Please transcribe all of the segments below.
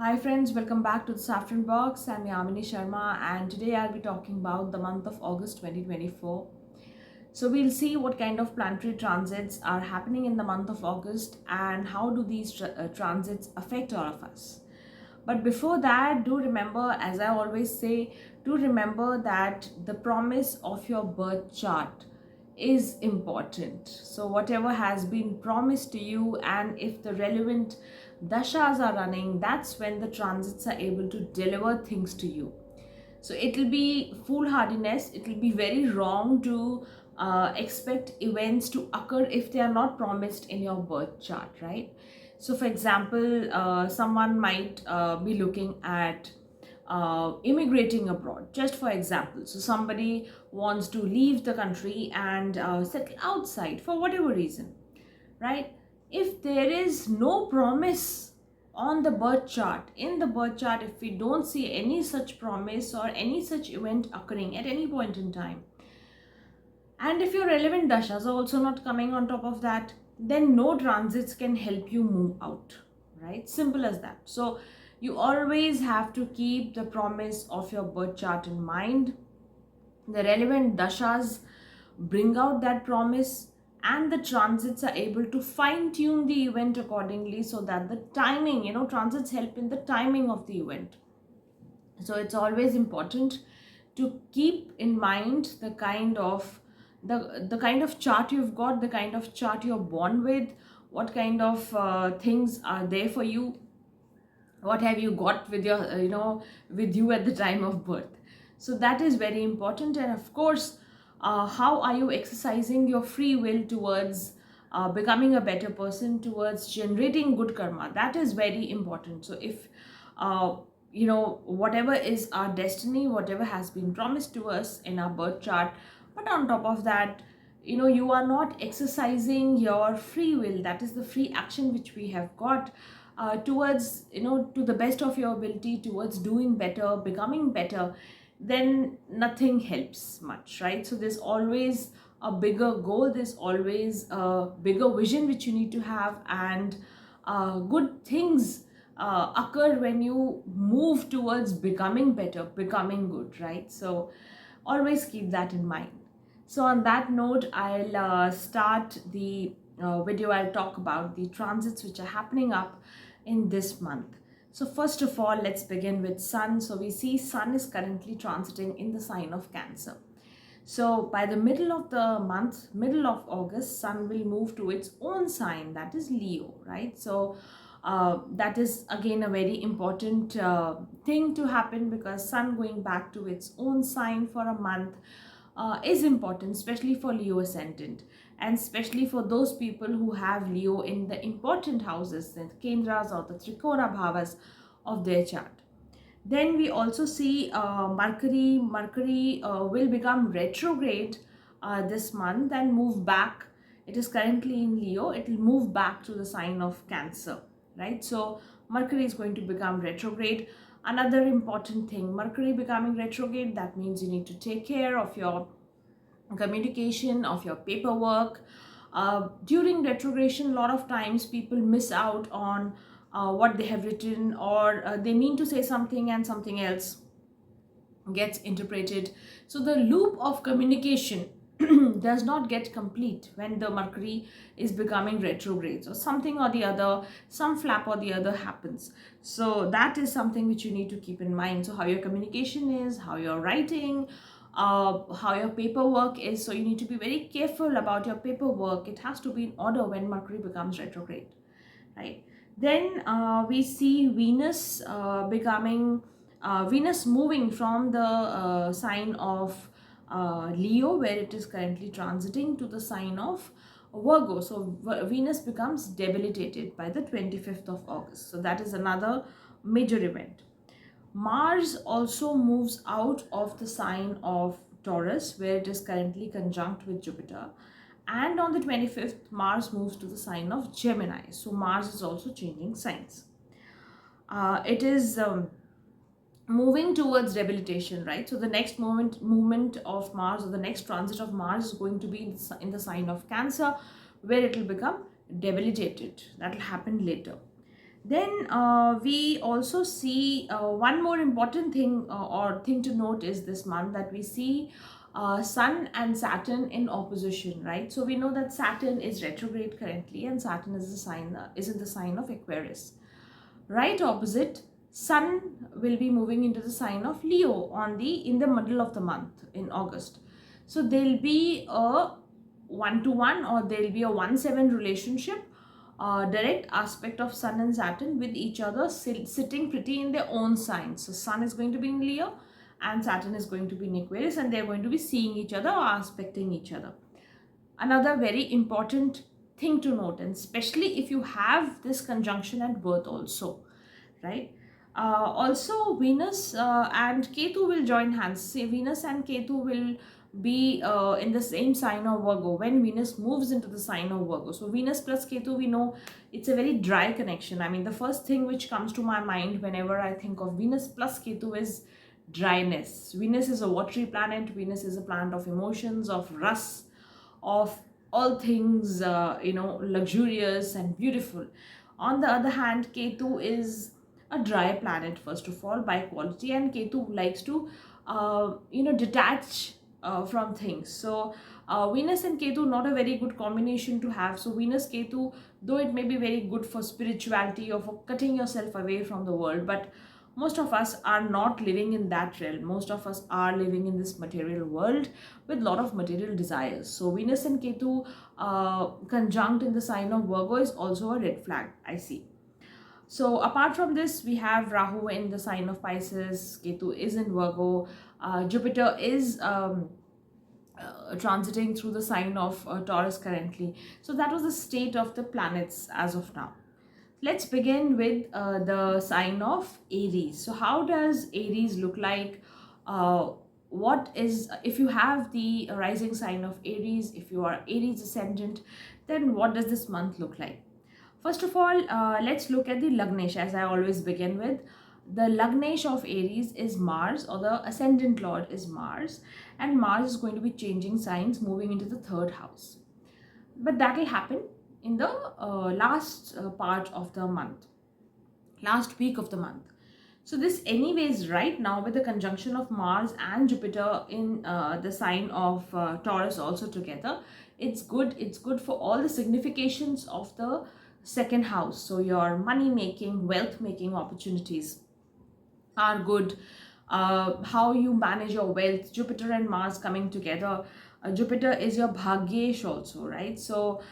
Hi friends, welcome back to the Saffron Box. I'm Yamini Sharma and today I'll be talking about the month of August 2024. So we'll see what kind of planetary transits are happening in the month of August and how do these transits affect all of us. But before that, do remember, as I always say, do remember that the promise of your birth chart is important. So whatever has been promised to you, and if the relevant dashas are running, that's when the transits are able to deliver things to you. So it will be foolhardiness, it will be very wrong to expect events to occur if they are not promised in your birth chart, right? So for example, someone might be looking at immigrating abroad, just for example. So somebody wants to leave the country and settle outside for whatever reason, right? If there is no promise on the birth chart, in the birth chart, if we don't see any such promise or any such event occurring at any point in time, and if your relevant dashas are also not coming on top of that, then no transits can help you move out, right? Simple as that. So you always have to keep the promise of your birth chart in mind. The relevant dashas bring out that promise, and the transits are able to fine tune the event accordingly so that the timing, transits help in the timing of the event. So it's always important to keep in mind the kind of chart you've got, the kind of chart you're born with, what kind of things are there for you, what have you got with your with you at the time of birth. So that is very important. And of course, how are you exercising your free will towards becoming a better person, towards generating good karma? That is very important. So if uh, whatever is our destiny, whatever has been promised to us in our birth chart, but on top of that, you are not exercising your free will, that is the free action which we have got towards, to the best of your ability, towards doing better, becoming better, then nothing helps much, right? So there's always a bigger goal, there's always a bigger vision which you need to have, and good things occur when you move towards becoming better, becoming good, right? So always keep that in mind. So on that note, I'll start the video. I'll talk about the transits which are happening up in this month. So first of all, let's begin with Sun. So we see Sun is currently transiting in the sign of Cancer. So by the middle of the month, middle of August, Sun will move to its own sign, that is Leo, right? So that is again a very important thing to happen, because Sun going back to its own sign for a month is important, especially for Leo ascendant, and especially for those people who have Leo in the important houses, the Kendras or the Trikona Bhavas of their chart. Then we also see Mercury will become retrograde this month and move back. It is currently in Leo. It will move back to the sign of Cancer, right? So Mercury is going to become retrograde. Another important thing, Mercury becoming retrograde, that means you need to take care of your communication, of your paperwork. During retrogression, a lot of times people miss out on what they have written, or they mean to say something and something else gets interpreted. So the loop of communication does not get complete when the Mercury is becoming retrograde. So something or the other, some flap or the other happens. So that is something which you need to keep in mind. So how your communication is, how you're writing, how your paperwork is. So you need to be very careful about your paperwork. It has to be in order when Mercury becomes retrograde, right? Then we see Venus Venus moving from the sign of Leo, where it is currently transiting, to the sign of Virgo. So Venus becomes debilitated by the 25th of August. So that is another major event. Mars also moves out of the sign of Taurus, where it is currently conjunct with Jupiter. And on the 25th, Mars moves to the sign of Gemini. So Mars is also changing signs. It is moving towards debilitation, right? So the next movement of Mars, or the next transit of Mars, is going to be in the sign of Cancer, where it will become debilitated. That will happen later. Then we also see one more important thing or thing to note is this month that we see Sun and Saturn in opposition, right? So we know that Saturn is retrograde currently, and Saturn is the sign is in the sign of Aquarius. Right opposite, Sun will be moving into the sign of Leo on the in the middle of the month in August. So there'll be a 1-to-1 or there'll be a 1-7 relationship, direct aspect of Sun and Saturn with each other sitting pretty in their own signs. So Sun is going to be in Leo and Saturn is going to be in Aquarius, and they're going to be seeing each other or aspecting each other. Another very important thing to note, and especially if you have this conjunction at birth also, right? Also, Venus and Ketu will join hands. See, Venus and Ketu will be in the same sign of Virgo when Venus moves into the sign of Virgo. So Venus plus Ketu, we know it's a very dry connection. I mean, the first thing which comes to my mind whenever I think of Venus plus Ketu is dryness. Venus is a watery planet. Venus is a planet of emotions, of rust, of all things luxurious and beautiful. On the other hand, Ketu is a dry planet first of all by quality, and Ketu likes to detach from things. So Venus and Ketu, not a very good combination to have. So Venus Ketu, though it may be very good for spirituality or for cutting yourself away from the world, but most of us are not living in that realm. Most of us are living in this material world with a lot of material desires. So Venus and Ketu conjunct in the sign of Virgo is also a red flag, I see. So apart from this, we have Rahu in the sign of Pisces, Ketu is in Virgo, Jupiter is transiting through the sign of Taurus currently. So that was the state of the planets as of now. Let's begin with the sign of Aries. So how does Aries look like? What is, if you have the rising sign of Aries, if you are Aries ascendant, then what does this month look like? First of all, let's look at the Lagnesh, as I always begin with. The Lagnesh of Aries is Mars, or the ascendant lord is Mars, and Mars is going to be changing signs, moving into the third house. But that will happen in the last part of the month, last week of the month. So this anyways, right now with the conjunction of Mars and Jupiter in the sign of Taurus also together, it's good for all the significations of the second house. So your money making, wealth making opportunities are good. How you manage your wealth, Jupiter and Mars coming together. Jupiter is your bhagyesh also, right? So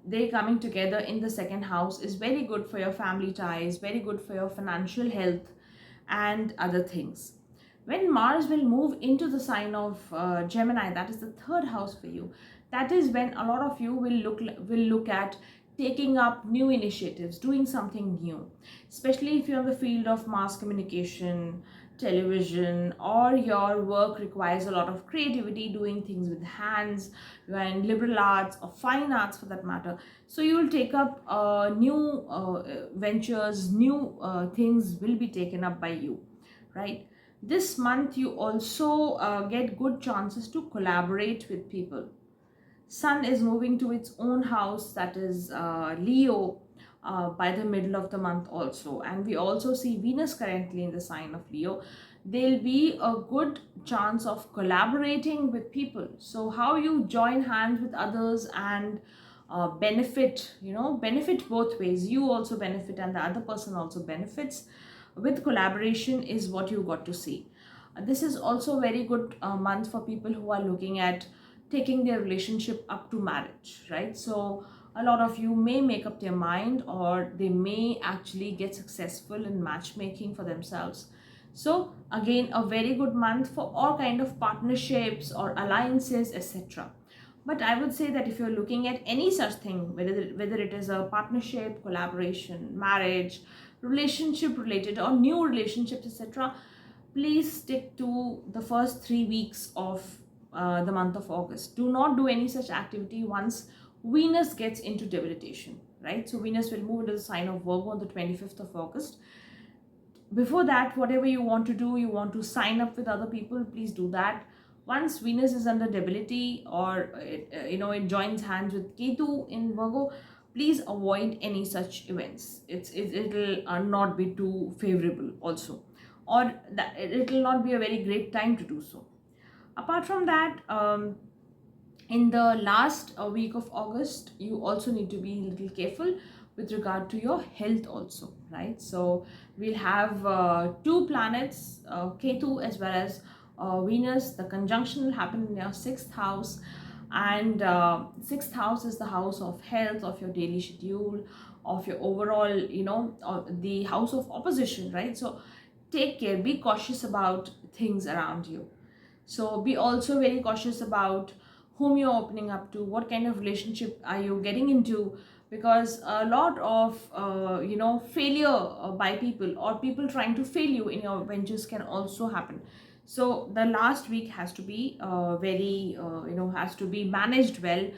they coming together in the second house is very good for your family ties, very good for your financial health and other things. When Mars will move into the sign of Gemini, that is the third house for you, that is when a lot of you will look at taking up new initiatives, doing something new, especially if you're in the field of mass communication, television, or your work requires a lot of creativity, doing things with hands, you are in liberal arts or fine arts for that matter. So you will take up new ventures, new things will be taken up by you, right? This month you also get good chances to collaborate with people. Sun is moving to its own house, that is Leo, by the middle of the month also. And we also see Venus currently in the sign of Leo. There'll be a good chance of collaborating with people. So how you join hands with others and benefit, benefit both ways. You also benefit and the other person also benefits with collaboration is what you got to see. This is also a very good month for people who are looking at taking their relationship up to marriage, right? So a lot of you may make up their mind, or they may actually get successful in matchmaking for themselves. So again, a very good month for all kind of partnerships or alliances, etc. But I would say that if you're looking at any such thing, whether it is a partnership, collaboration, marriage, relationship related or new relationships, etc., please stick to the first 3 weeks of the month of August. Do not do any such activity once Venus gets into debilitation, right? So Venus will move into the sign of Virgo on the 25th of August. Before that, whatever you want to do, you want to sign up with other people, please do that. Once Venus is under debility, or it joins hands with Ketu in Virgo, please avoid any such events. It'll not be too favorable also, or that it will not be a very great time to do so. Apart from that, in the last week of August, you also need to be a little careful with regard to your health also, right? So we'll have two planets, Ketu as well as Venus. The conjunction will happen in your sixth house, and sixth house is the house of health, of your daily schedule, of your overall, the house of opposition, right? So take care, be cautious about things around you. So be also very cautious about whom you're opening up to, what kind of relationship are you getting into, because a lot of failure by people, or people trying to fail you in your ventures, can also happen. So the last week has to be has to be managed well.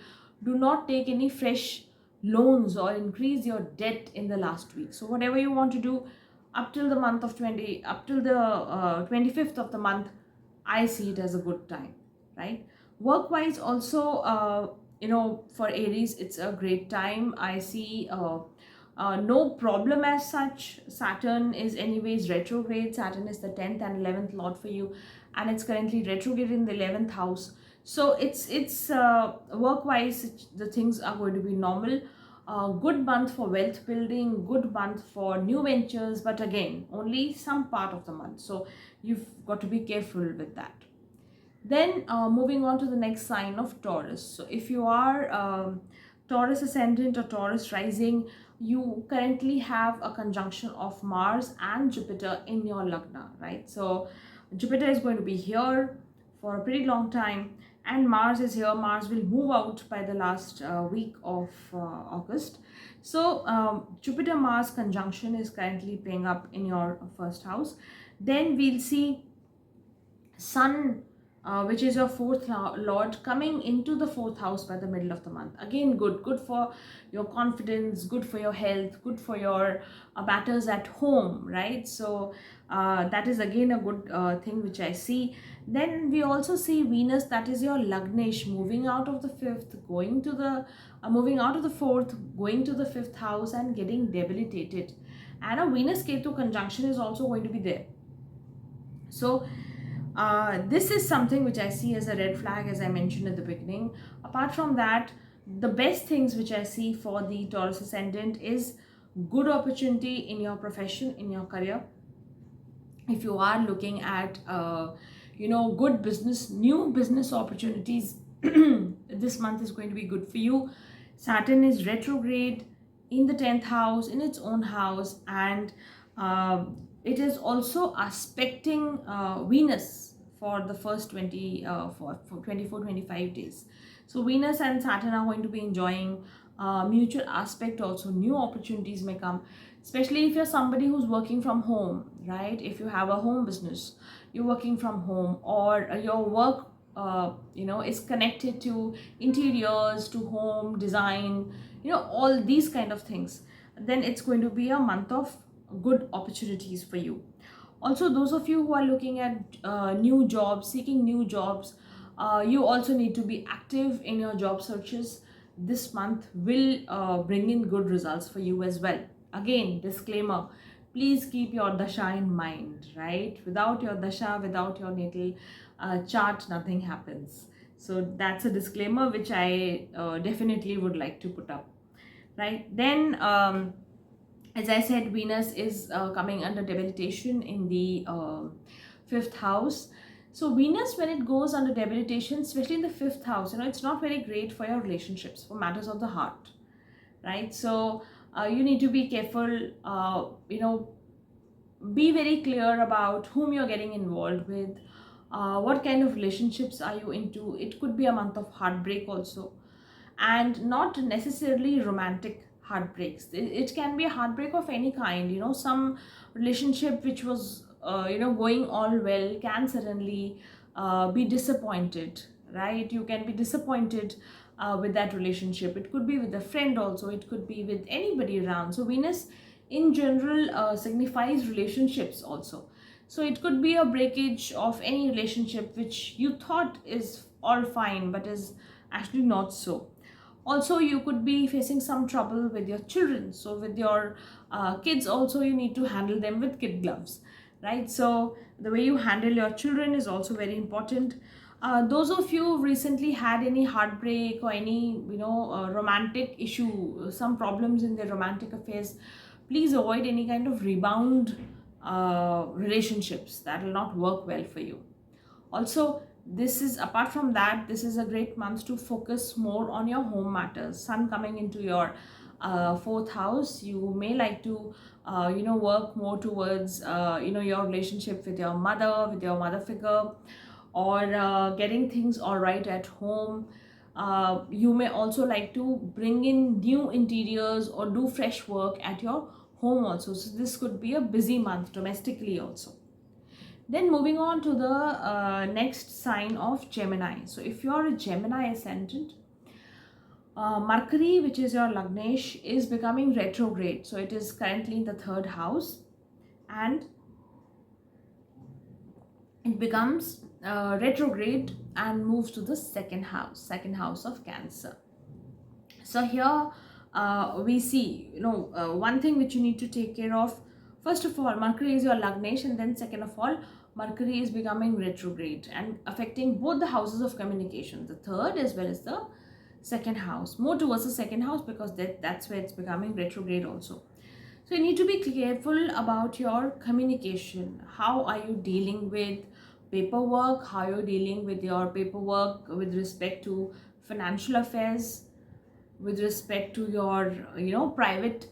Do not take any fresh loans or increase your debt in the last week. So whatever you want to do up till the month of 20, up till the 25th of the month, I see it as a good time, right? Work wise also, for Aries, it's a great time. I see no problem as such. Saturn is anyways retrograde. Saturn is the 10th and 11th lord for you, and it's currently retrograde in the 11th house. So it's work wise, the things are going to be normal. Good month for wealth building, good month for new ventures, but again, only some part of the month. So you've got to be careful with that. Then moving on to the next sign of Taurus. So if you are Taurus ascendant or Taurus rising, you currently have a conjunction of Mars and Jupiter in your Lagna, right? So Jupiter is going to be here for a pretty long time, and Mars is here. Mars will move out by the last week of August. So Jupiter Mars conjunction is currently playing up in your first house. Then we'll see Sun, which is your fourth lord, coming into the fourth house by the middle of the month. Again, good for your confidence, good for your health, good for your matters at home, right? So that is again a good thing which I see. Then we also see Venus, that is your Lagnesh, moving out of the fifth, going to the moving out of the fourth, going to the fifth house, and getting debilitated. And a Venus Ketu conjunction is also going to be there. So this is something which I see as a red flag, as I mentioned at the beginning. Apart from that, the best things which I see for the Taurus ascendant is good opportunity in your profession, in your career. If you are looking at good business, new business opportunities, this month is going to be good for you. Saturn is retrograde in the 10th house, in its own house, and it is also aspecting Venus for the first 24-25 days. So Venus and Saturn are going to be enjoying mutual aspect also. New opportunities may come, especially if you're somebody who's working from home, right? If you have a home business, you're working from home, or your work is connected to interiors, to home design, all these kind of things, then it's going to be a month of good opportunities for you. Also, those of you who are looking at new jobs, seeking new jobs, you also need to be active in your job searches. This month will bring in good results for you as well. Again, disclaimer, please keep your dasha in mind, right? Without your dasha, without your natal chart, nothing happens. So that's a disclaimer which I definitely would like to put up, right? Then as I said, Venus is coming under debilitation in the fifth house. So Venus, when it goes under debilitation, especially in the fifth house, it's not very great for your relationships, for matters of the heart, right? So you need to be careful, be very clear about whom you're getting involved with, what kind of relationships are you into. It could be a month of heartbreak also, and not necessarily romantic heartbreaks. It can be a heartbreak of any kind. Some relationship which was going all well can suddenly be disappointed, right? You can be disappointed with that relationship. It could be with a friend also, it could be with anybody around. So Venus in general signifies relationships also. So it could be a breakage of any relationship which you thought is all fine but is actually not so. Also, you could be facing some trouble with your children. So with your kids also, you need to handle them with kid gloves, right? So the way you handle your children is also very important. Those of you who recently had any heartbreak or any romantic issue, some problems in their romantic affairs, please avoid any kind of rebound relationships. That will not work well for you. Also, this is, apart from that, this is a great month to focus more on your home matters. Sun coming into your fourth house, you may like to work more towards your relationship with your mother figure, or getting things all right at home. You may also like to bring in new interiors or do fresh work at your home also. So this could be a busy month domestically also. Then moving on to the next sign of Gemini. So if you are a Gemini ascendant, Mercury, which is your Lagnesh, is becoming retrograde. So it is currently in the third house, and it becomes retrograde and moves to the second house of Cancer. So here we see, one thing which you need to take care of. First of all, Mercury is your Lagnesh, and then second of all, Mercury is becoming retrograde and affecting both the houses of communication, the third as well as the second house, more towards the second house, because that's where it's becoming retrograde also. So you need to be careful about your communication. How are you dealing with paperwork? How are you dealing with your paperwork with respect to financial affairs, with respect to your private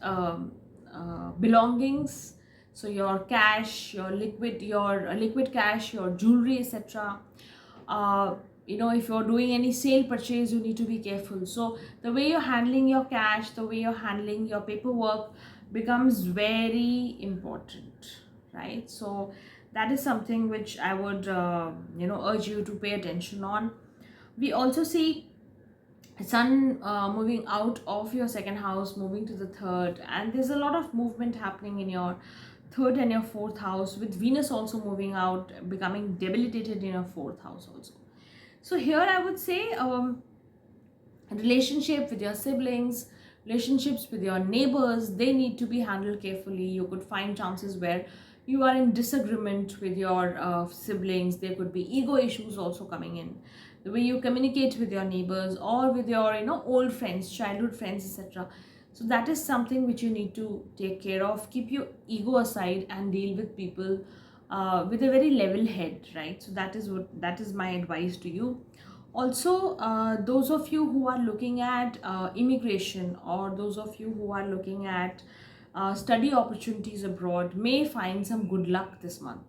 belongings? So your cash, your liquid cash, your jewelry, etc. If you're doing any sale purchase, you need to be careful. So the way you're handling your cash, the way you're handling your paperwork becomes very important, right? So that is something which I would urge you to pay attention on. We also see Sun moving out of your second house, moving to the third, and there's a lot of movement happening in your third and your fourth house, with Venus also moving out, becoming debilitated in your fourth house also. So here I would say relationship with your siblings, relationships with your neighbors, they need to be handled carefully. You could find chances where you are in disagreement with your siblings. There could be ego issues also coming in. The way you communicate with your neighbors or with your old friends, childhood friends, etc. So that is something which you need to take care of. Keep your ego aside and deal with people with a very level head, right? So that is my advice to you. Also, those of you who are looking at immigration, or those of you who are looking at study opportunities abroad, may find some good luck this month,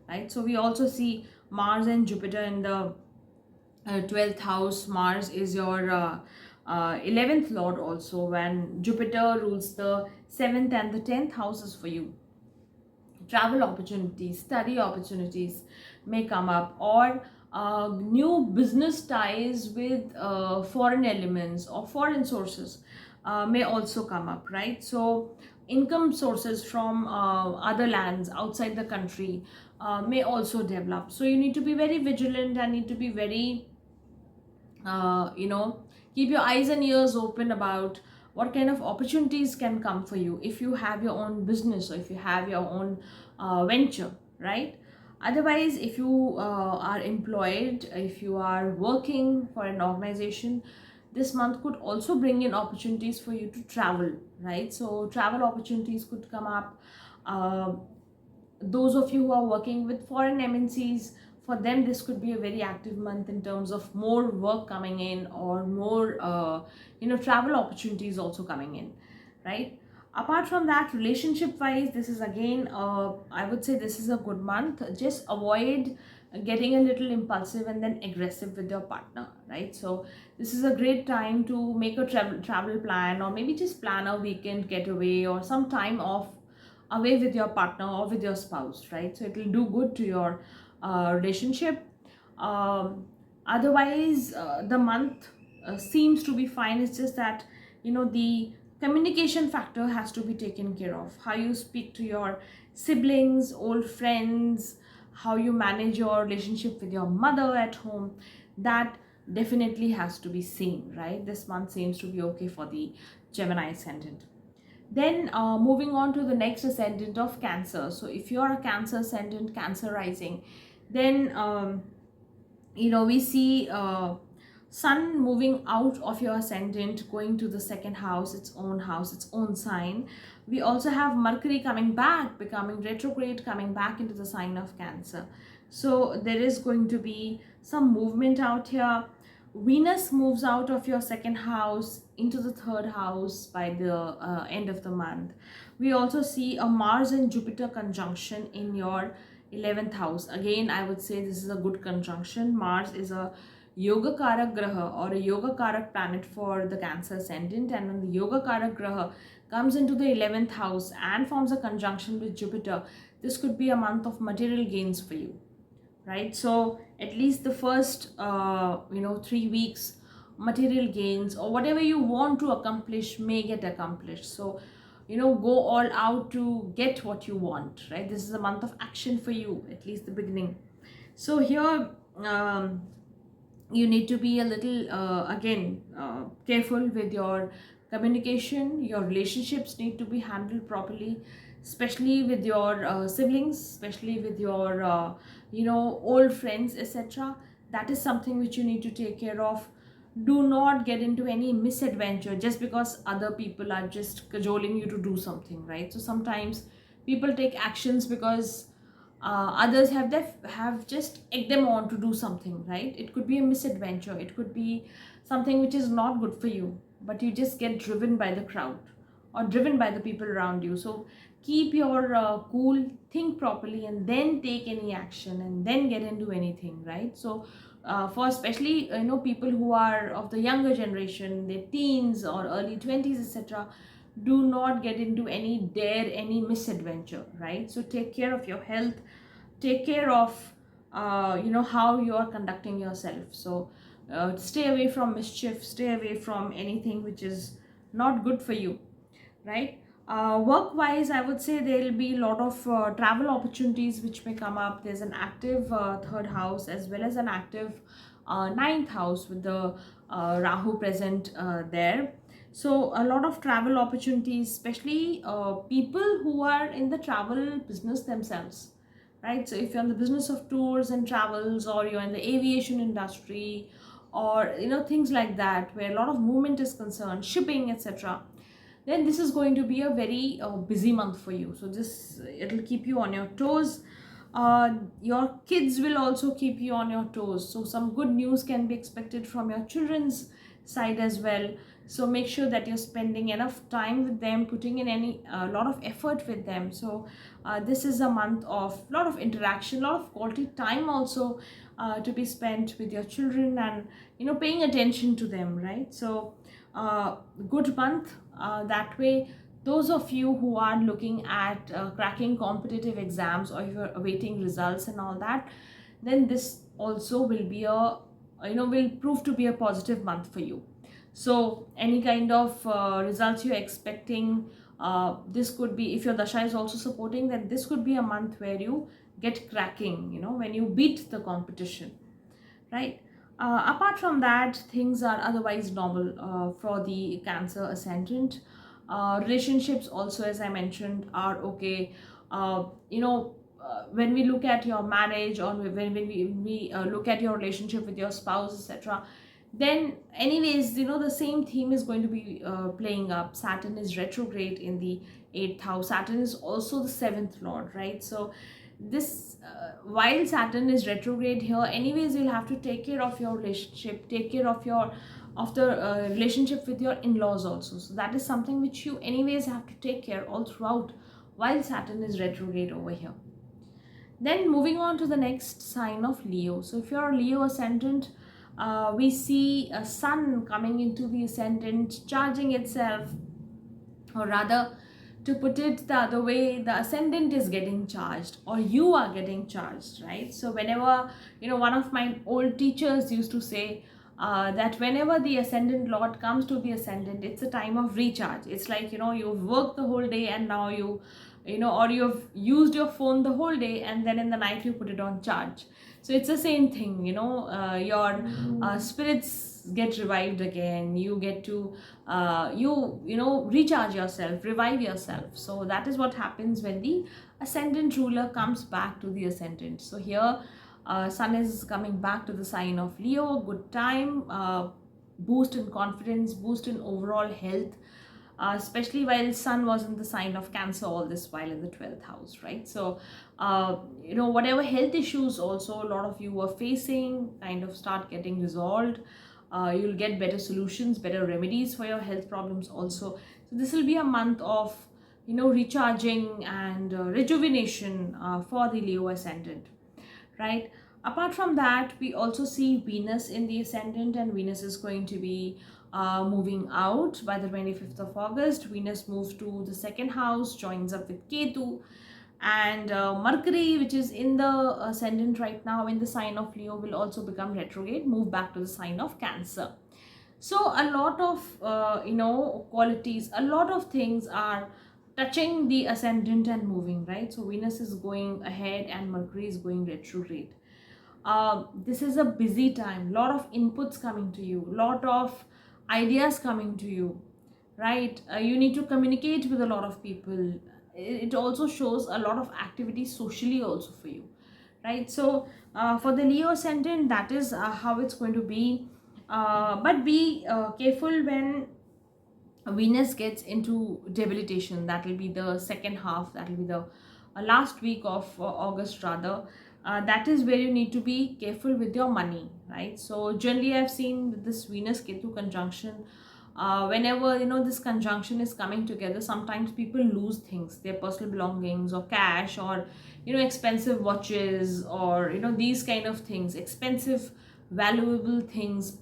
right? So we also see Mars and Jupiter in the 12th house. Mars is your 11th lord also, when Jupiter rules the 7th and the 10th houses for you. Travel opportunities, study opportunities may come up, or new business ties with foreign elements or foreign sources may also come up, right? So income sources from other lands outside the country may also develop. So you need to be very vigilant and need to be very keep your eyes and ears open about what kind of opportunities can come for you if you have your own business, or if you have your own venture, right? Otherwise, if you are employed, if you are working for an organization, this month could also bring in opportunities for you to travel, right? So travel opportunities could come up. Those of you who are working with foreign MNCs, for them this could be a very active month in terms of more work coming in, or more travel opportunities also coming in, right? Apart from that, relationship wise, this is again I would say this is a good month. Just avoid getting a little impulsive and then aggressive with your partner, right? So this is a great time to make a travel plan, or maybe just plan a weekend getaway or some time off away with your partner or with your spouse, right? So it will do good to your relationship. Otherwise, the month seems to be fine. It's just that the communication factor has to be taken care of. How you speak to your siblings, old friends, how you manage your relationship with your mother at home, that definitely has to be seen, right? This month seems to be okay for the Gemini ascendant. Then moving on to the next ascendant of Cancer. So if you are a Cancer ascendant, Cancer rising, then we see Sun moving out of your ascendant, going to the second house, its own sign. We also have Mercury coming back, becoming retrograde, coming back into the sign of Cancer. So there is going to be some movement out here. Venus moves out of your second house into the third house by the end of the month. We also see a Mars and Jupiter conjunction in your 11th house. Again, I would say this is a good conjunction. Mars is a Yoga Karak Graha or a Yoga Karak planet for the Cancer ascendant, and when the Yoga Karak Graha comes into the 11th house and forms a conjunction with Jupiter, this could be a month of material gains for you, right? So at least the first 3 weeks, material gains or whatever you want to accomplish may get accomplished. So go all out to get what you want, right? This is a month of action for you, at least the beginning. So here you need to be a little careful with your communication. Your relationships need to be handled properly, especially with your siblings, especially with your old friends, etc. That is something which you need to take care of. Do not get into any misadventure just because other people are just cajoling you to do something, right? So sometimes people take actions because others have just egged them on to do something, right? It could be a misadventure, it could be something which is not good for you, but you just get driven by the crowd or driven by the people around you. So keep your cool, think properly, and then take any action, and then get into anything, right? So for especially people who are of the younger generation, their teens or early 20s, etc., do not get into any misadventure, right? So take care of your health, take care of how you are conducting yourself. So stay away from mischief, stay away from anything which is not good for you, right? Work wise, I would say there will be a lot of travel opportunities which may come up. There's an active third house as well as an active ninth house with the Rahu present there. So a lot of travel opportunities, especially people who are in the travel business themselves, right? So if you're in the business of tours and travels, or you're in the aviation industry, or things like that where a lot of movement is concerned, shipping, etc., then this is going to be a very busy month for you. So it'll keep you on your toes. Your kids will also keep you on your toes, so some good news can be expected from your children's side as well. So make sure that you're spending enough time with them, putting in a lot of effort with them. So this is a month of lot of interaction, lot of quality time also to be spent with your children, and paying attention to them, right? So good month that way. Those of you who are looking at cracking competitive exams, or if you're awaiting results and all that, then this also will be will prove to be a positive month for you. So any kind of results you're expecting, this could be, if your dasha is also supporting, then this could be a month where you get cracking, when you beat the competition, right? Apart from that, things are otherwise normal for the Cancer ascendant. Relationships also, as I mentioned, are okay. When we look at your marriage, or when we look at your relationship with your spouse, etc., then anyways, the same theme is going to be playing up. Saturn is retrograde in the 8th house. Saturn is also the 7th lord, right? So this while Saturn is retrograde here, anyways, you'll have to take care of your relationship, take care of the relationship with your in-laws also. So that is something which you anyways have to take care all throughout while Saturn is retrograde over here. Then moving on to the next sign of Leo. So if you're a Leo ascendant, we see a sun coming into the ascendant, charging itself, or rather, to put it the other way, the ascendant is getting charged, or you are getting charged, right? So whenever, one of my old teachers used to say that whenever the ascendant lord comes to the ascendant, it's a time of recharge. It's like, you've worked the whole day, and now you or you've used your phone the whole day and then in the night you put it on charge. So it's the same thing, your spirits get revived again. You get to recharge yourself, revive yourself. So that is what happens when the ascendant ruler comes back to the ascendant. So here sun is coming back to the sign of Leo. Good time, boost in confidence, boost in overall health, especially while sun was in the sign of Cancer all this while in the 12th house, right? So whatever health issues also a lot of you were facing kind of start getting resolved. You'll get better solutions, better remedies for your health problems also. So this will be a month of recharging and rejuvenation for the Leo ascendant, right? Apart from that, we also see Venus in the ascendant, and Venus is going to be moving out by the 25th of August. Venus moves to the second house, joins up with Ketu, and Mercury, which is in the ascendant right now in the sign of Leo, will also become retrograde, move back to the sign of Cancer. So a lot of qualities, a lot of things are touching the ascendant and moving, right? So Venus is going ahead and Mercury is going retrograde. This is a busy time, lot of inputs coming to you, lot of ideas coming to you, right? You need to communicate with a lot of people. It also shows a lot of activity socially also for you, right? So for the Leo ascendant, that is how it's going to be. But be careful when Venus gets into debilitation. That will be the second half, that will be the last week of August rather. That is where you need to be careful with your money, right? So generally I've seen with this Venus Ketu conjunction, whenever this conjunction is coming together, sometimes people lose things, their personal belongings or cash, or expensive watches, or these kind of things, expensive valuable things,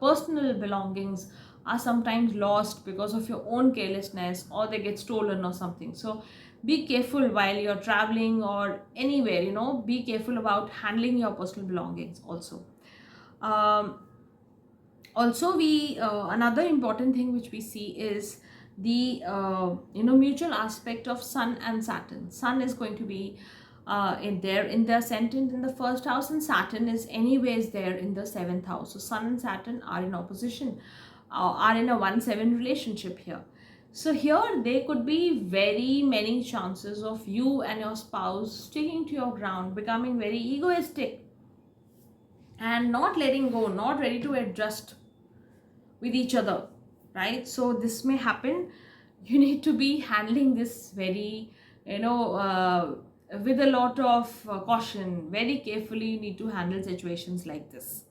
personal belongings are sometimes lost because of your own carelessness, or they get stolen or something. So be careful while you're traveling or anywhere, be careful about handling your personal belongings also. Also, we another important thing which we see is the mutual aspect of Sun and Saturn. Sun is going to be in the ascendant in the first house, and Saturn is anyways there in the seventh house. So Sun and Saturn are in opposition, are in a 1-7 relationship here. So here there could be very many chances of you and your spouse sticking to your ground, becoming very egoistic and not letting go, not ready to adjust with each other, right? So this may happen. You need to be handling this very with a lot of caution, very carefully. You need to handle situations like this,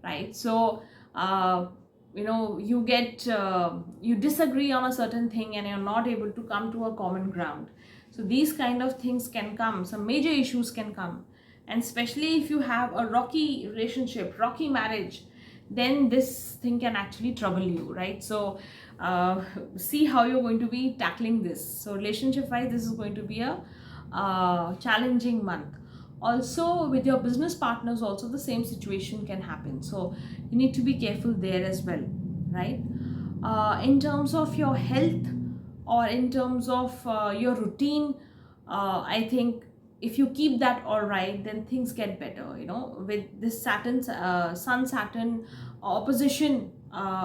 right? So you get you disagree on a certain thing and you're not able to come to a common ground. So these kind of things can come, some major issues can come, and especially if you have a rocky relationship, rocky marriage, then this thing can actually trouble you, right? So see how you're going to be tackling this. So relationship wise, this is going to be a challenging month. Also with your business partners also the same situation can happen, so you need to be careful there as well, right? In terms of your health or in terms of your routine, I think if you keep that all right, then things get better. With this Sun Saturn opposition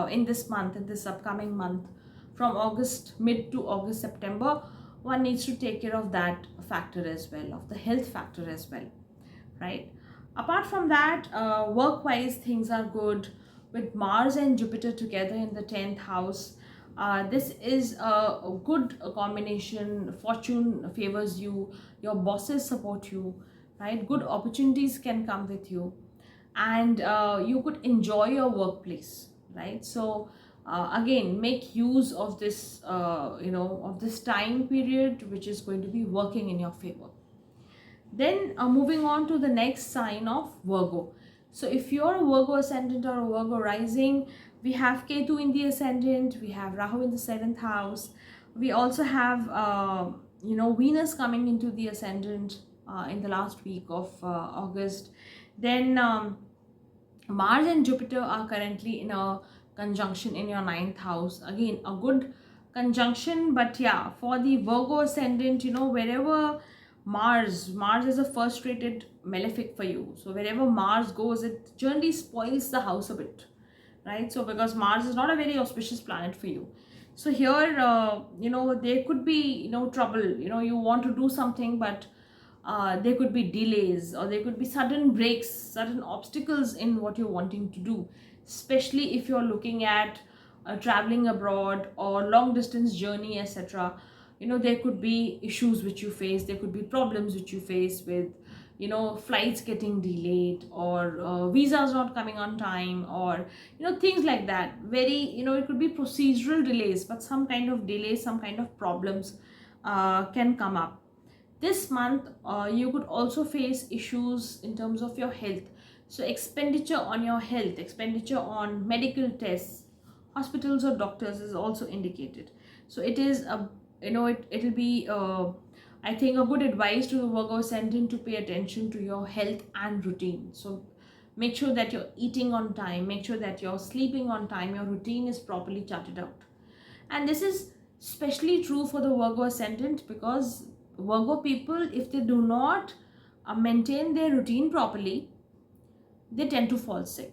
in this month, in this upcoming month, from August mid to August September, one needs to take care of that factor as well, of the health factor as well, right? Apart from that, work wise things are good with Mars and Jupiter together in the 10th house. This is a good combination. Fortune favors you, your bosses support you, right? Good opportunities can come with you, and you could enjoy your workplace, right? So again, make use of this of this time period which is going to be working in your favor. Then moving on to the next sign of Virgo. So if you're a Virgo ascendant or a Virgo rising, we have Ketu in the ascendant, we have Rahu in the 7th house, we also have Venus coming into the ascendant in the last week of August. Then Mars and Jupiter are currently in a conjunction in your 9th house. Again, a good conjunction. But yeah, for the Virgo ascendant, wherever Mars is a first rated malefic for you. So wherever Mars goes, it generally spoils the house a bit, right? So because Mars is not a very auspicious planet for you. So here, there could be, trouble. You want to do something, but there could be delays, or there could be sudden breaks, sudden obstacles in what you're wanting to do, especially if you're looking at traveling abroad or long distance journey, etc. There could be issues which you face, there could be problems which you face with flights getting delayed, or visas not coming on time, or things like that. Very, it could be procedural delays, but some kind of delays, some kind of problems can come up. This month, you could also face issues in terms of your health. So expenditure on your health, expenditure on medical tests, hospitals or doctors is also indicated. So it is a, it'll be I think a good advice to the Virgo ascendant to pay attention to your health and routine. So make sure that you're eating on time, make sure that you're sleeping on time, your routine is properly charted out. And this is especially true for the Virgo ascendant, because Virgo people, if they do not maintain their routine properly, they tend to fall sick,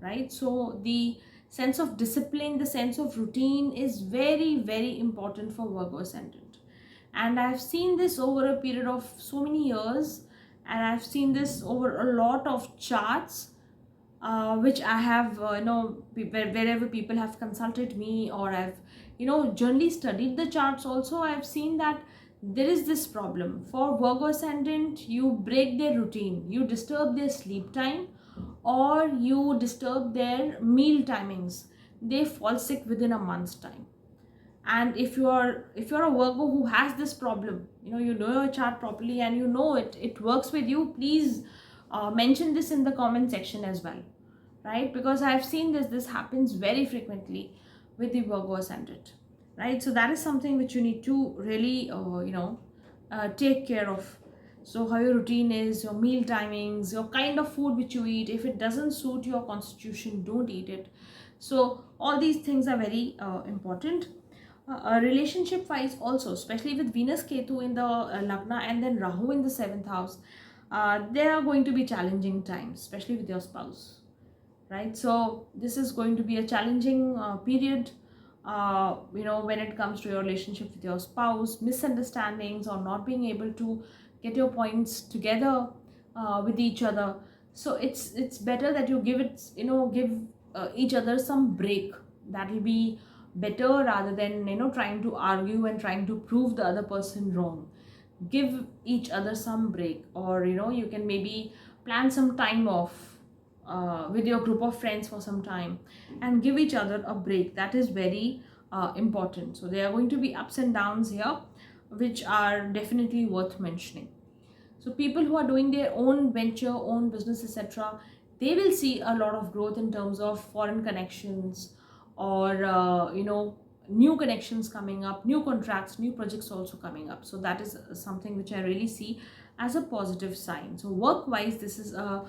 right? So the sense of discipline, the sense of routine is very, very important for Virgo ascendant. And I've seen this over a period of so many years, and I've seen this over a lot of charts, which I have, wherever people have consulted me, or I've, generally studied the charts also, I've seen that there is this problem. For Virgo ascendant, you break their routine, you disturb their sleep time, or you disturb their meal timings, they fall sick within a month's time. And if you're a Virgo who has this problem, you know your chart properly, and it works with you, please mention this in the comment section as well, right? Because I've seen this happens very frequently with the Virgo ascendant, right? So that is something which you need to really take care of. So how your routine is, your meal timings, your kind of food which you eat. If it doesn't suit your constitution, don't eat it. So all these things are very important. Relationship wise also, especially with Venus Ketu in the Lagna, and then Rahu in the 7th house, there are going to be challenging times, especially with your spouse, right? So this is going to be a challenging period, when it comes to your relationship with your spouse, misunderstandings, or not being able to get your points together with each other. So it's better that you give each other some break. That will be better, rather than trying to argue and trying to prove the other person wrong. Give each other some break, or you can maybe plan some time off with your group of friends for some time, and give each other a break. That is very important. So there are going to be ups and downs here, which are definitely worth mentioning. So people who are doing their own venture, own business, etc., they will see a lot of growth in terms of foreign connections, or new connections coming up, new contracts, new projects also coming up. So that is something which I really see as a positive sign. So work wise, this is a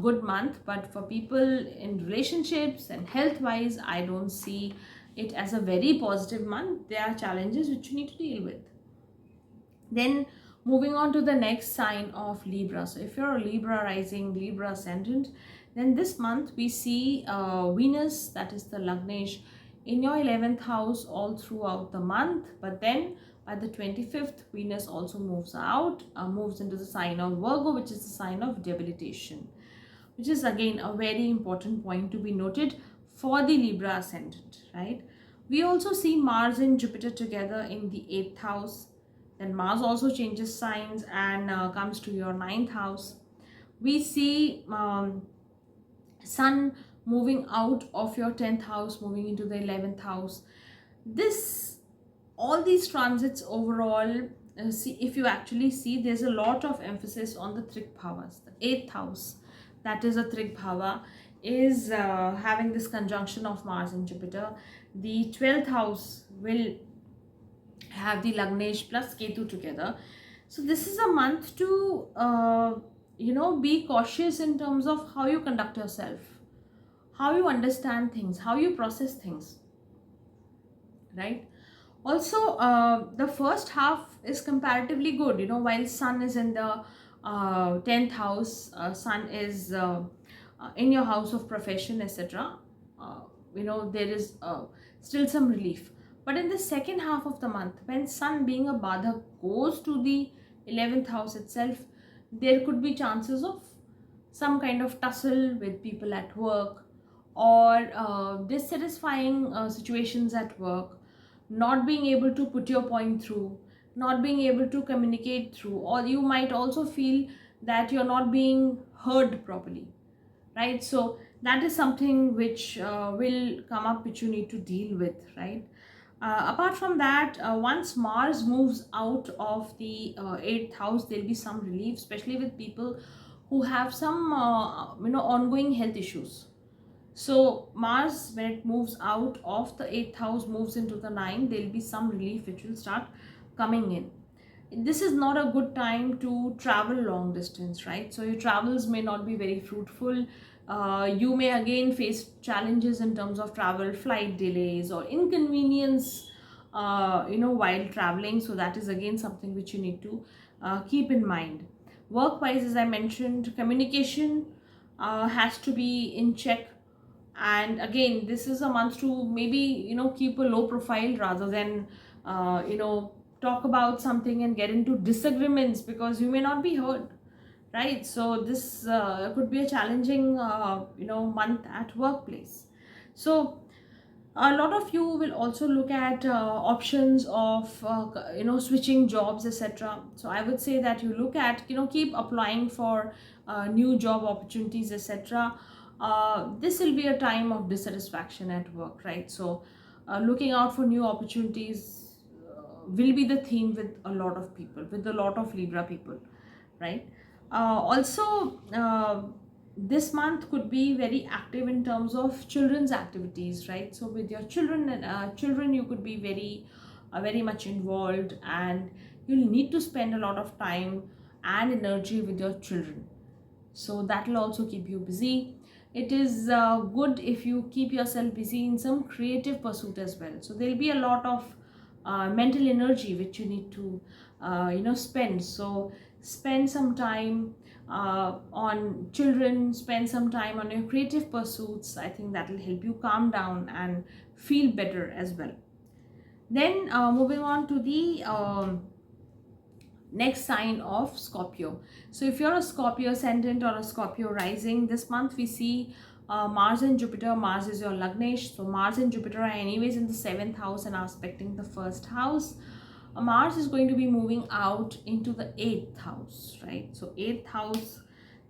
good month, but for people in relationships and health wise, I don't see it as a very positive month. There are challenges which you need to deal with. Then moving on to the next sign of Libra. So if you're a Libra rising, Libra ascendant, then this month we see Venus, that is the Lagnesh, in your 11th house all throughout the month. But then by the 25th, Venus also moves into the sign of Virgo, which is the sign of debilitation, which is again a very important point to be noted for the Libra ascendant, right? We also see Mars and Jupiter together in the 8th house. Then Mars also changes signs and comes to your 9th house. We see Sun moving out of your 10th house, moving into the 11th house. All these transits overall, if you actually see, there's a lot of emphasis on the Trik Bhavas. The 8th house, that is a Trik Bhava, is having this conjunction of Mars and Jupiter. The 12th house will have the Lagnesh plus Ketu together. So this is a month to be cautious in terms of how you conduct yourself, how you understand things, how you process things, right? Also, the first half is comparatively good, while Sun is in the 10th house. Sun is in your house of profession, etc. uh, there is still some relief. But in the second half of the month, when Sun, being a Badhak, goes to the 11th house itself, there could be chances of some kind of tussle with people at work, or dissatisfying situations at work, not being able to put your point through, not being able to communicate through, or you might also feel that you're not being heard properly, right? So that is something which will come up, which you need to deal with, right? Apart from that, once Mars moves out of the 8th house, there'll be some relief, especially with people who have some ongoing health issues. So Mars, when it moves out of the 8th house, moves into the 9th, there'll be some relief which will start coming in. This is not a good time to travel long distance, right? So your travels may not be very fruitful. You may again face challenges in terms of travel, flight delays, or inconvenience, while traveling. So that is again something which you need to keep in mind. Work wise, as I mentioned, communication has to be in check. And again, this is a month to maybe keep a low profile, rather than talk about something and get into disagreements, because you may not be heard, right? So this could be a challenging month at workplace. So a lot of you will also look at options of switching jobs, etc. So I would say that you look at, keep applying for new job opportunities, etc. This will be a time of dissatisfaction at work, right? So looking out for new opportunities will be the theme with a lot of people, with a lot of Libra people, right? Also, this month could be very active in terms of children's activities, right? So with your children, and children, you could be very much involved, and you'll need to spend a lot of time and energy with your children. So that will also keep you busy. It is good if you keep yourself busy in some creative pursuit as well. So there'll be a lot of mental energy which you need to spend. So spend some time on children, spend some time on your creative pursuits. I think that will help you calm down and feel better as well. Then moving on to the next sign of Scorpio. So if you're a Scorpio ascendant or a Scorpio rising, this month we see Mars and Jupiter. Mars is your Lagnesh. So Mars and Jupiter are anyways in the 7th house and are aspecting the 1st house. Mars is going to be moving out into the 8th house, right? So 8th house,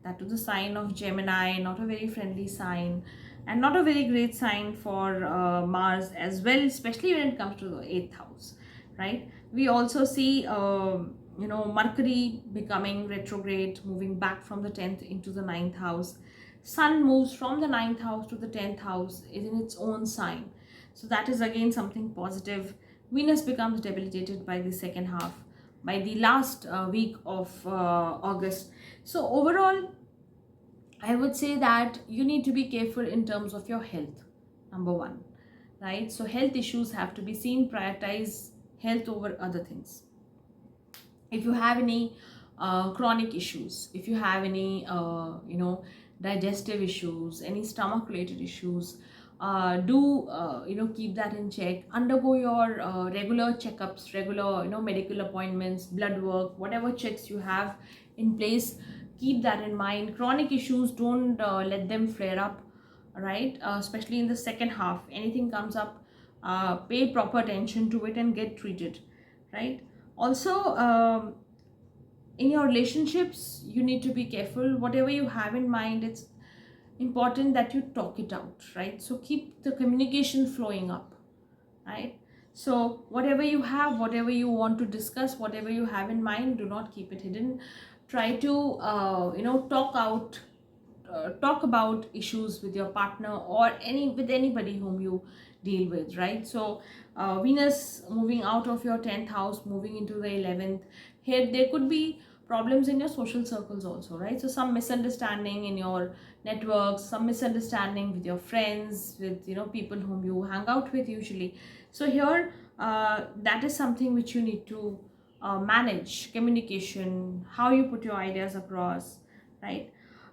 that was the sign of Gemini, not a very friendly sign, and not a very great sign for Mars as well, especially when it comes to the 8th house, right? We also see Mercury becoming retrograde, moving back from the 10th into the 9th house. Sun moves from the 9th house to the 10th house, is in its own sign. So that is again something positive. Venus becomes debilitated by the second half, by the last week of August. So overall, I would say that you need to be careful in terms of your health, number one, right? So health issues have to be seen, prioritize health over other things. If you have any chronic issues, if you have any digestive issues, any stomach related issues, do keep that in check. Undergo your regular checkups, regular medical appointments, blood work, whatever checks you have in place, keep that in mind. Chronic issues, don't let them flare up, right? Especially in the second half, anything comes up, pay proper attention to it and get treated, right? Also, in your relationships, you need to be careful. Whatever you have in mind, it's important that you talk it out, right? So keep the communication flowing up, right? So whatever you have, whatever you want to discuss, whatever you have in mind, do not keep it hidden. Try to talk about issues with your partner, or with anybody whom you deal with, right? So Venus moving out of your 10th house, moving into the 11th, here there could be problems in your social circles also, right? So some misunderstanding in your networks, some misunderstanding with your friends, with people whom you hang out with usually. So here, that is something which you need to manage. Communication, how you put your ideas across, right?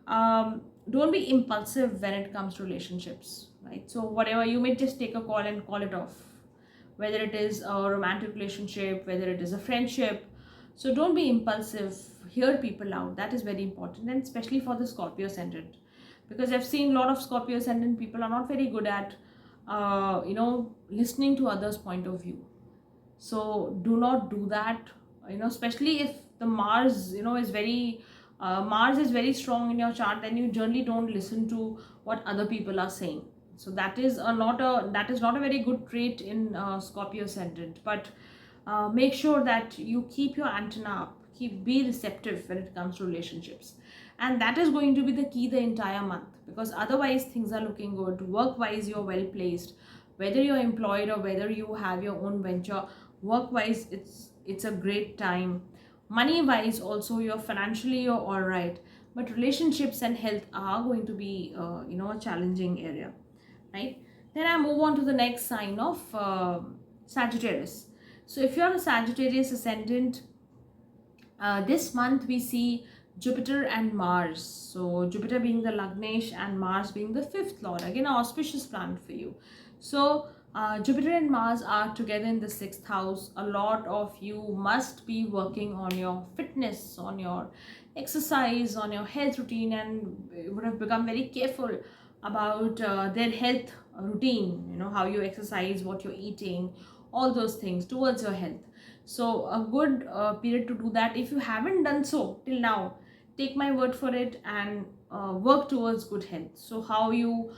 Don't be impulsive when it comes to relationships, right? So whatever, you may just take a call and call it off, whether it is a romantic relationship, whether it is a friendship. So don't be impulsive, hear people out. That is very important, and especially for the Scorpio ascendant, because I've seen a lot of Scorpio ascendant people are not very good at listening to others' point of view. So do not do that, especially if the Mars is very Mars is very strong in your chart. Then you generally don't listen to what other people are saying. So that is not a very good trait in Scorpio ascendant. But make sure that you keep your antenna up, be receptive when it comes to relationships, and that is going to be the key the entire month, because otherwise things are looking good. Work wise, you're well placed, whether you're employed or whether you have your own venture. Work wise, it's a great time. Money wise also, you're all right, but relationships and health are going to be a challenging area, right? Then I move on to the next sign of Sagittarius. So if you're a Sagittarius ascendant, this month we see Jupiter and Mars. So Jupiter being the Lagnesh and Mars being the fifth lord. Again, an auspicious planet for you. So Jupiter and Mars are together in the sixth house. A lot of you must be working on your fitness, on your exercise, on your health routine, and would have become very careful about their health routine. How you exercise, what you're eating, all those things towards your health. So a good period to do that. If you haven't done so till now, take my word for it and work towards good health. So how you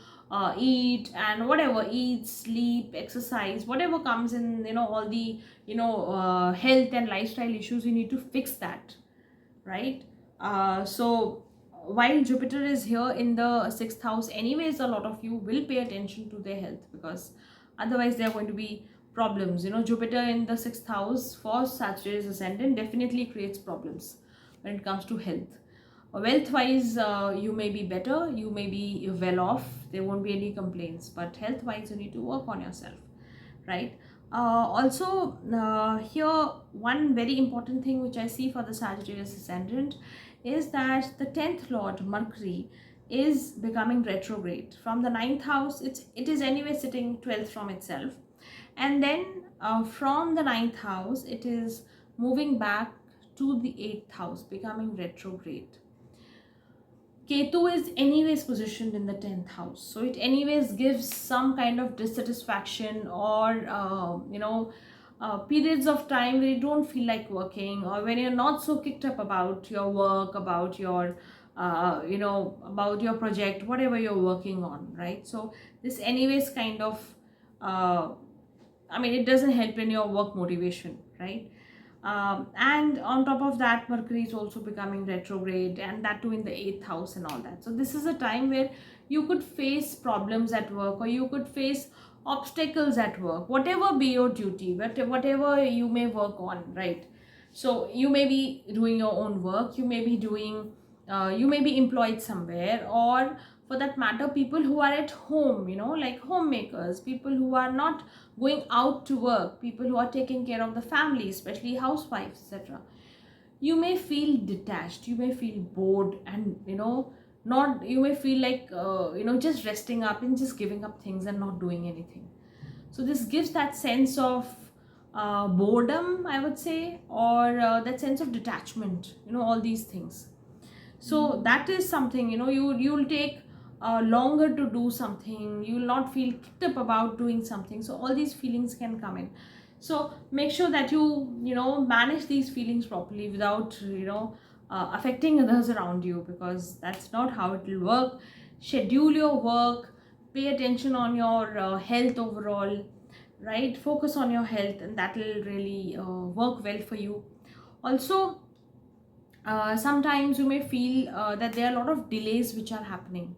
eat, and whatever, eat, sleep, exercise, whatever comes in, all the health and lifestyle issues, you need to fix that, right? So while Jupiter is here in the sixth house, anyways, a lot of you will pay attention to their health, because otherwise there are going to be problems. Jupiter in the sixth house for Sagittarius ascendant definitely creates problems when it comes to health. Wealth wise, you may be better, you may be well off, there won't be any complaints, but health wise, you need to work on yourself, right? Also, here one very important thing which I see for the Sagittarius ascendant is that the 10th lord Mercury is becoming retrograde from the ninth house. It is anyway sitting 12th from itself, and then from the ninth house it is moving back to the 8th house, becoming retrograde. Ketu is anyways positioned in the 10th house, so it anyways gives some kind of dissatisfaction, or periods of time where you don't feel like working, or when you're not so kicked up about your work, about your about your project, whatever you're working on, right? So this anyways kind of it doesn't help in your work motivation, right? And on top of that, Mercury is also becoming retrograde, and that too in the 8th house and all that. So this is a time where you could face problems at work, or you could face obstacles at work, whatever be your duty, whatever you may work on, right? So you may be doing your own work, you may be doing you may be employed somewhere, or for that matter, people who are at home, like homemakers, people who are not going out to work, people who are taking care of the family, especially housewives, etc. You may feel detached, you may feel bored, and not, you may feel like just resting up and just giving up things and not doing anything. So this gives that sense of boredom, I would say, or that sense of detachment, all these things. So that is something, you'll take longer to do something, you will not feel kicked up about doing something. So all these feelings can come in. So make sure that you manage these feelings properly without affecting others around you, because that's not how it will work. Schedule your work, pay attention on your health overall, right? Focus on your health, and that will really work well for you. Also, sometimes you may feel that there are a lot of delays which are happening.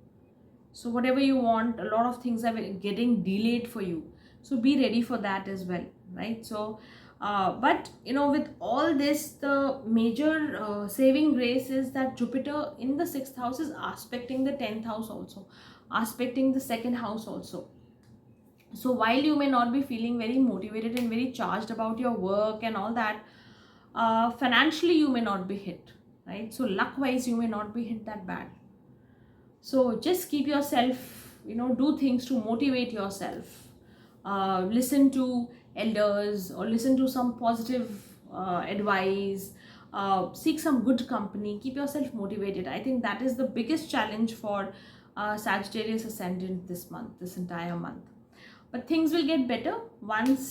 So whatever you want, a lot of things are getting delayed for you. So be ready for that as well, right? So But with all this, the major saving grace is that Jupiter in the 6th house is aspecting the 10th house also, aspecting the second house also. So while you may not be feeling very motivated and very charged about your work and all that, financially you may not be hit, right? So luck wise you may not be hit that bad. So just keep yourself, do things to motivate yourself. Listen to elders or listen to some positive advice. Seek some good company. Keep yourself motivated. I think that is the biggest challenge for Sagittarius ascendant this month, this entire month. But things will get better once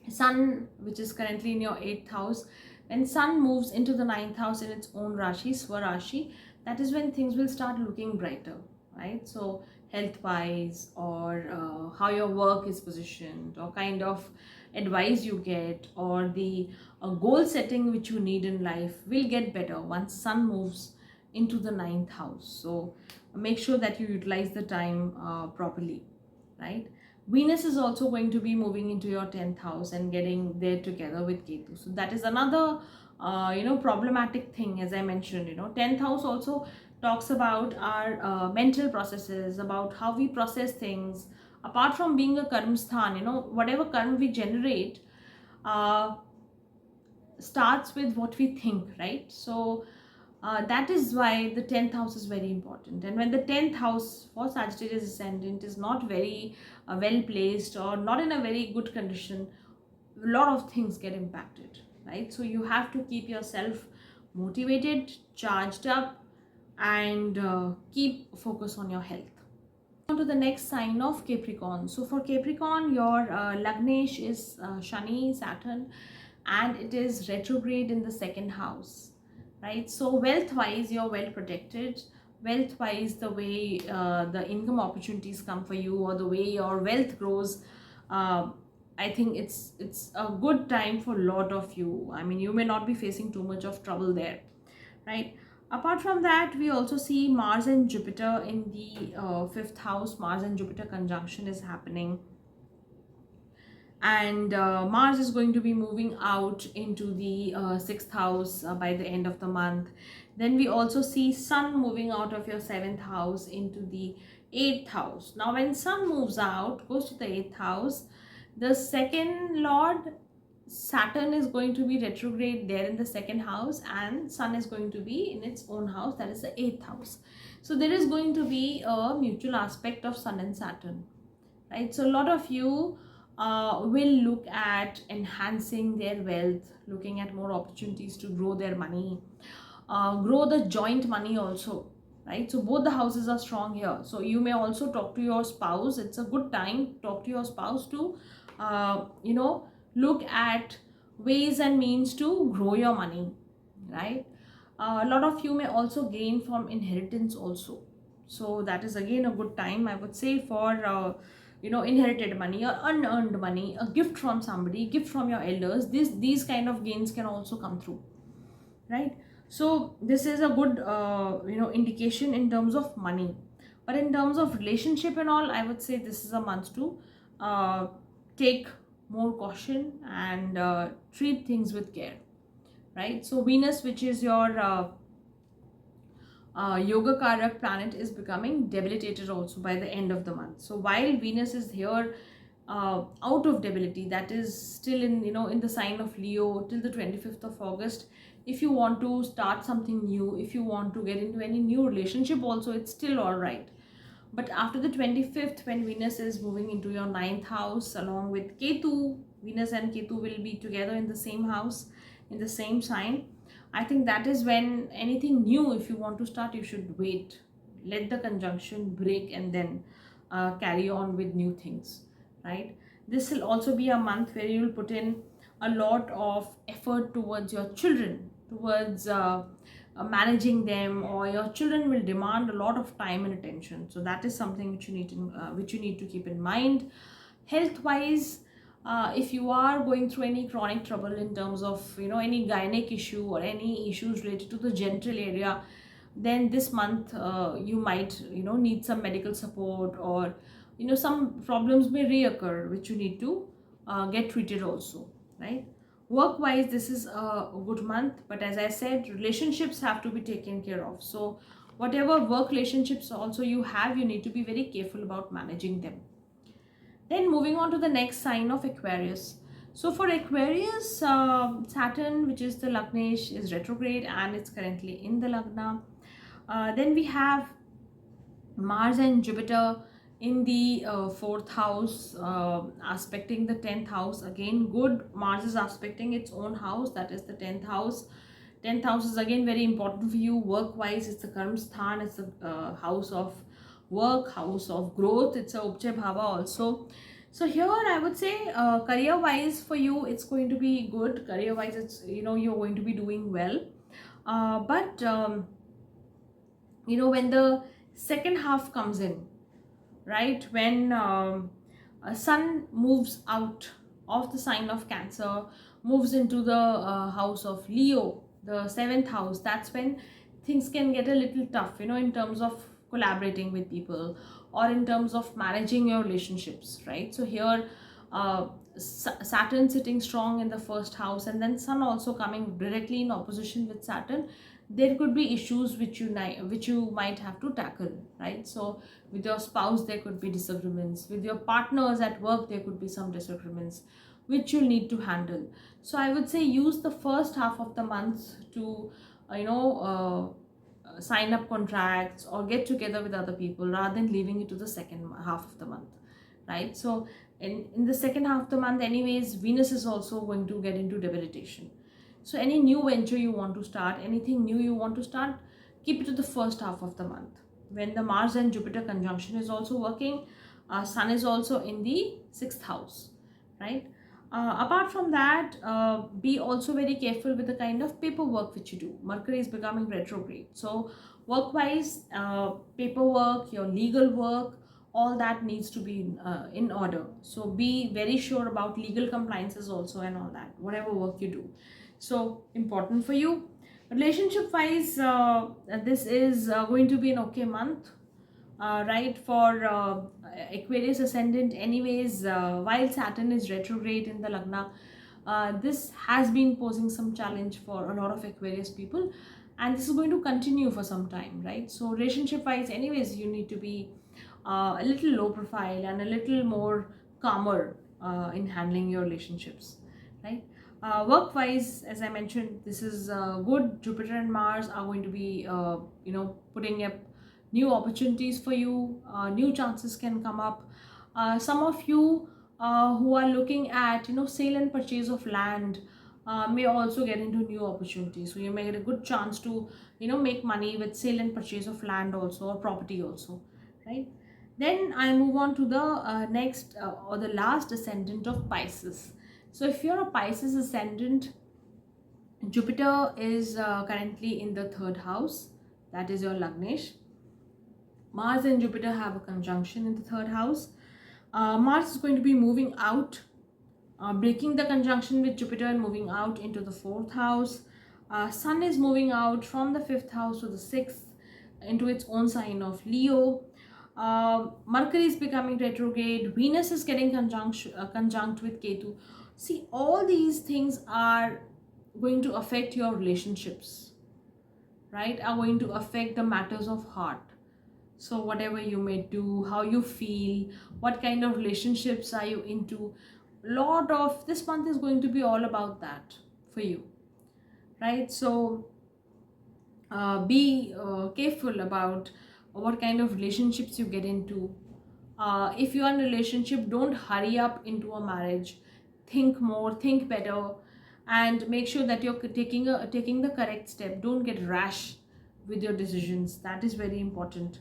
Sun, which is currently in your 8th house, when Sun moves into the 9th house in its own Rashi, Swarashi, that is when things will start looking brighter, right? So health wise, or how your work is positioned, or kind of advice you get, or the goal setting which you need in life will get better once Sun moves into the 9th house. So make sure that you utilize the time properly, right? Venus is also going to be moving into your 10th house and getting there together with Ketu. So that is another problematic thing. As I mentioned, 10th house also talks about our mental processes, about how we process things. Apart from being a karma sthan, whatever karma we generate starts with what we think, right? So that is why the 10th house is very important. And when the 10th house for Sagittarius ascendant is not very well placed, or not in a very good condition, a lot of things get impacted, right? So you have to keep yourself motivated, charged up, and keep focus on your health. On to the next sign of Capricorn. So for Capricorn, your Lagnesh is Shani, Saturn, and it is retrograde in the 2nd house, right? So wealth wise you're well protected. Wealth wise, the way the income opportunities come for you, or the way your wealth grows, I think it's a good time for a lot of you. I mean, you may not be facing too much of trouble there, right? Apart from that, we also see Mars and Jupiter in the 5th house. Mars and Jupiter conjunction is happening, and Mars is going to be moving out into the 6th house by the end of the month. Then we also see Sun moving out of your 7th house into the 8th house. Now when Sun moves out, goes to the 8th house, the second lord Saturn is going to be retrograde there in the 2nd house, and Sun is going to be in its own house, that is the 8th house. So there is going to be a mutual aspect of Sun and Saturn, right? So a lot of you will look at enhancing their wealth, looking at more opportunities to grow their money, grow the joint money also, right? So both the houses are strong here. So you may also talk to your spouse. It's a good time to talk to your spouse to look at ways and means to grow your money, right? A lot of you may also gain from inheritance also. So that is again a good time, I would say, for inherited money or unearned money, a gift from somebody, gift from your elders. These kind of gains can also come through, right? So this is a good indication in terms of money. But in terms of relationship and all, I would say this is a month to take more caution and treat things with care, right? So Venus, which is your yoga karak planet, is becoming debilitated also by the end of the month. So while Venus is here out of debility, that is still in the sign of Leo till the 25th of August. If you want to start something new, if you want to get into any new relationship also, it's still all right. But after the 25th, when Venus is moving into your 9th house along with Ketu, Venus and Ketu will be together in the same house, in the same sign. I think that is when anything new, if you want to start, you should wait. Let the conjunction break and then carry on with new things, right? This will also be a month where you will put in a lot of effort towards your children, towards managing them, or your children will demand a lot of time and attention. So that is something which you need to keep in mind. Health wise, if you are going through any chronic trouble in terms of any gynec issue or any issues related to the genital area, then this month you might need some medical support, or some problems may reoccur which you need to get treated also, right? Work wise, this is a good month, but as I said, relationships have to be taken care of. So whatever work relationships also you have, you need to be very careful about managing them. Then moving on to the next sign of Aquarius. So for Aquarius, Saturn, which is the Lagnesh, is retrograde and it's currently in the Lagna. Then we have Mars and Jupiter in the fourth house, aspecting the 10th house. Again, good. Mars is aspecting its own house, that is the 10th house. 10th house is again very important for you. Work wise, it's the Karma Sthan, it's the house of work, house of growth, it's a Upche Bhava also. So here I would say career wise for you, it's going to be good. Career wise, it's, you're going to be doing well. But when the second half comes in, right, when a sun moves out of the sign of Cancer, moves into the house of Leo, the seventh house, that's when things can get a little tough, in terms of collaborating with people or in terms of managing your relationships, right? So here Saturn sitting strong in the first house and then Sun also coming directly in opposition with Saturn, there could be issues which you might have to tackle, right? So with your spouse there could be disagreements, with your partners at work there could be some disagreements which you need to handle. So I would say use the first half of the month to sign up contracts or get together with other people rather than leaving it to the second half of the month, right? So in the second half of the month anyways, Venus is also going to get into debilitation. So any new venture you want to start, anything new you want to start, keep it to the first half of the month. When the Mars and Jupiter conjunction is also working, Sun is also in the 6th house, right? Apart from that, be also very careful with the kind of paperwork which you do. Mercury is becoming retrograde. So work-wise, paperwork, your legal work, all that needs to be in order. So be very sure about legal compliances also and all that, whatever work you do. So important for you. Relationship wise, this is going to be an okay month, right? For Aquarius ascendant anyways, while Saturn is retrograde in the Lagna, this has been posing some challenge for a lot of Aquarius people and this is going to continue for some time, right? So relationship wise anyways, you need to be a little low profile and a little more calmer in handling your relationships, right? Work wise, as I mentioned, this is good. Jupiter and Mars are going to be putting up new opportunities for you. New chances can come up. Some of you who are looking at sale and purchase of land may also get into new opportunities. So you may get a good chance to make money with sale and purchase of land also, or property also, right? Then I move on to the next or the last ascendant of Pisces. So if you're a Pisces ascendant, Jupiter is currently in the 3rd house, that is your Lagnesh. Mars and Jupiter have a conjunction in the 3rd house. Mars is going to be moving out, breaking the conjunction with Jupiter and moving out into the 4th house. Sun is moving out from the 5th house to the 6th into its own sign of Leo. Mercury is becoming retrograde. Venus is getting conjunct with Ketu. See, all these things are going to affect your relationships, right? Are going to affect the matters of heart. So whatever you may do, how you feel, what kind of relationships are you into, lot of this month is going to be all about that for you, right? So be careful about what kind of relationships you get into. If you are in a relationship, don't hurry up into a marriage. Think more, think better, and make sure that you're taking the correct step. Don't get rash with your decisions. That is very important.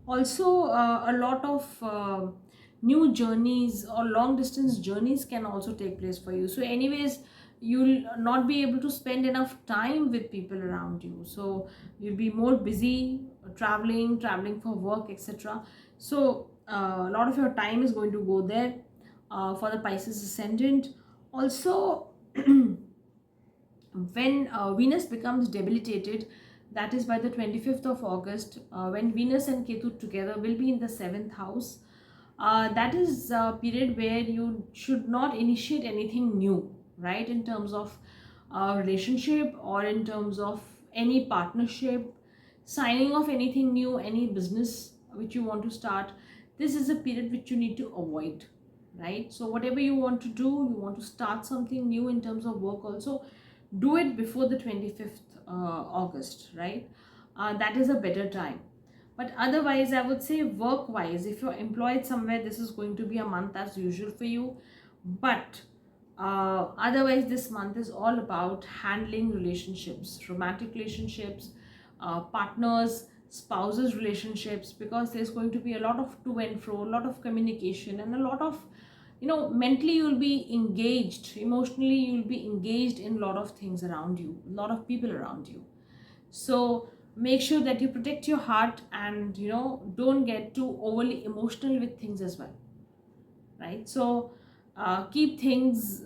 Also, a lot of new journeys or long distance journeys can also take place for you. So anyways, you'll not be able to spend enough time with people around you, so you'll be more busy traveling for work, etc. So a lot of your time is going to go there for the Pisces ascendant. Also when Venus becomes debilitated, that is by the 25th of August, when Venus and Ketu together will be in the 7th house, that is a period where you should not initiate anything new, right? In terms of relationship, or in terms of any partnership, signing of anything new, any business which you want to start. This is a period which you need to avoid, right? So whatever you want to do, you want to start something new in terms of work also, do it before the 25th August, right? That is a better time. But otherwise, I would say work wise, if you're employed somewhere, this is going to be a month as usual for you. But otherwise, this month is all about handling relationships, romantic relationships, partners, spouses relationships, because there's going to be a lot of to and fro, a lot of communication, and a lot of, mentally you'll be engaged, emotionally you'll be engaged in a lot of things around you, a lot of people around you. So make sure that you protect your heart, and don't get too overly emotional with things as well, right? So keep things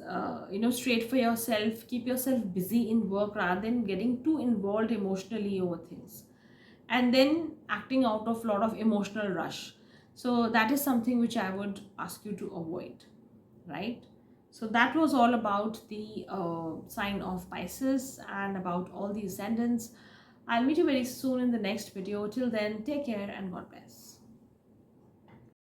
straight for yourself, keep yourself busy in work rather than getting too involved emotionally over things, and then acting out of a lot of emotional rush. So that is something which I would ask you to avoid, right? So that was all about the sign of Pisces and about all the ascendants. I'll meet you very soon in the next video. Till then, take care and God bless.